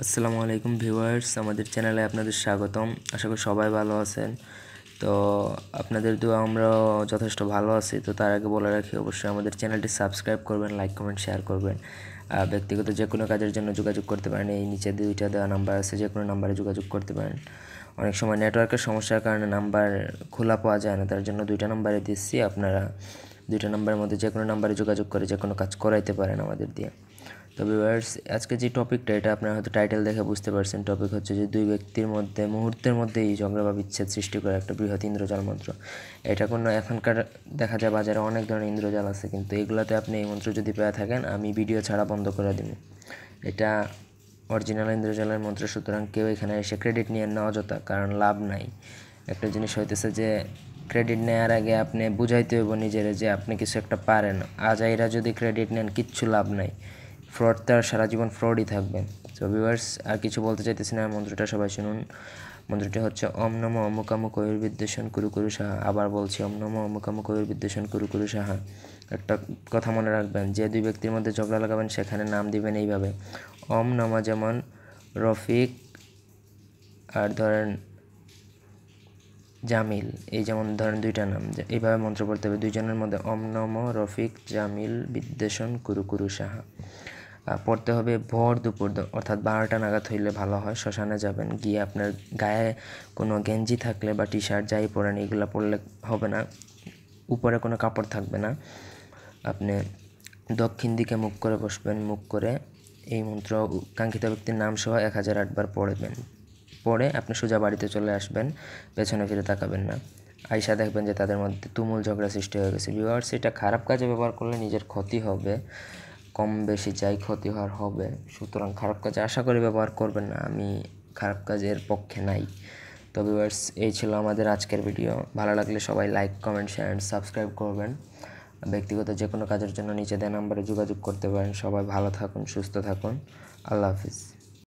আসসালামু আলাইকুম ভিউয়ার্স, আমাদের চ্যানেলে আপনাদের স্বাগতম। আশা করি সবাই ভালো আছেন। তো আপনাদের দোয়া আমরাও যথেষ্ট ভালো আছি। তো তার আগে বলে রাখি, অবশ্যই আমাদের চ্যানেলটি সাবস্ক্রাইব করবেন, লাইক কমেন্ট শেয়ার করবেন। ব্যক্তিগত যে কোনো কাজের জন্য যোগাযোগ করতে পারেন, এই নিচে দুইটা দেওয়া নাম্বার আছে, যে কোনো নাম্বারে যোগাযোগ করতে পারেন। অনেক সময় নেটওয়ার্কের সমস্যার কারণে নাম্বার খোলা পাওয়া যায় না, তার জন্য দুইটা নাম্বারে দিচ্ছি। আপনারা দুইটা নাম্বারের মধ্যে যে কোনো নাম্বারে যোগাযোগ করে যে কোনো কাজ করাইতে পারেন আমাদের দিয়ে। তো ভিউয়ার্স, আজকে যে টপিকটা, এটা আপনারা হয়তো টাইটেল দেখে বুঝতে পারছেন। টপিক হচ্ছে যে দুই ব্যক্তির মধ্যে মুহূর্তের মধ্যেই ঝগড়া বা বিচ্ছেদ সৃষ্টি করে একটা বৃহৎ ইন্দ্রজাল মন্ত্র। এটা কোনো এখনকার দেখা যায় বাজারে অনেক ধরনের ইন্দ্রজাল আছে, কিন্তু এগুলোতে আপনি এই মন্ত্র যদি পেয়ে থাকেন, আমি ভিডিও ছাড়া বন্ধ করে দিব। এটা অরিজিনাল ইন্দ্রজালের মন্ত্র, সুতরাং কেউ এখানে এসে ক্রেডিট নিয়ে না অযথা, কারণ লাভ নাই। একটা জিনিস হইতেছে যে ক্রেডিট নেওয়ার আগে আপনি বুঝাইতে হইব নিজের যে আপনি কিছু একটা পারেন। আজাইরা যদি ক্রেডিট নেন, কিচ্ছু লাভ নাই। ফ্রড তো আর সারা জীবন ফ্রডই থাকবেন। তো ভিউয়ার্স, আর কিছু বলতে চাইতেছি না, মন্ত্রটা সবাই শুনুন। মন্ত্রটি হচ্ছে ওম নমো অমুকামু কবির্বিদ্বেষণ কুরু কুরু সাহা। আবার বলছি, ওম নমো অমুকামু কবির্বিদ্বেষণ কুরু কুরু সাহা। একটা কথা মনে রাখবেন, যে দুই ব্যক্তির মধ্যে ঝগড়া লাগাবেন সেখানে নাম দিবেন এইভাবে। ওম নমো, যেমন রফিক আর ধরেন জামিল, এই যেমন ধরেন দুইটা নাম, এইভাবে মন্ত্র পড়তে হবে দুইজনের মধ্যে। ওম নমো রফিক জামিল বিদ্বেষণ কুরু কুরু সাহা। পড়তে হবে ভোর দুপুর, অর্থাৎ 12টা নাগাদ হইলে ভালো হয়। শ্মশানে যাবেন, গিয়ে আপনার গায়ে কোনো গেঞ্জি থাকলে বা টি শার্ট যাই পরেন, এগুলো পরলে হবে না, উপরে কোনো কাপড় থাকবে না। আপনি দক্ষিণ দিকে মুখ করে বসবেন, মুখ করে এই মন্ত্র কাঙ্ক্ষিত ব্যক্তির নাম সহ 1008 বার পড়বেন। পরে আপনি সোজা বাড়িতে চলে আসবেন, পেছনে ফিরে তাকাবেন না। আইসা দেখবেন যে তাদের মধ্যে তুমুল ঝগড়া সৃষ্টি হয়ে গেছে। ভিউয়ার্স, এটা খারাপ কাজে ব্যবহার করলে নিজের ক্ষতি হবে, কম বেশি যাই ক্ষতি হওয়ার হবে। সুতরাং খারাপ কাজে আশা করি ব্যবহার করবেন না, আমি খারাপ কাজের পক্ষে নাই। তো ভিউয়ার্স, এই ছিল আমাদের আজকের ভিডিও। ভালো লাগলে সবাই like comment share and subscribe করবেন। ব্যক্তিগত যে কোনো কাজের জন্য নিচে দেওয়া নাম্বারে যোগাযোগ করতে পারেন। সবাই ভালো থাকুন, সুস্থ থাকুন। আল্লাহ হাফিজ।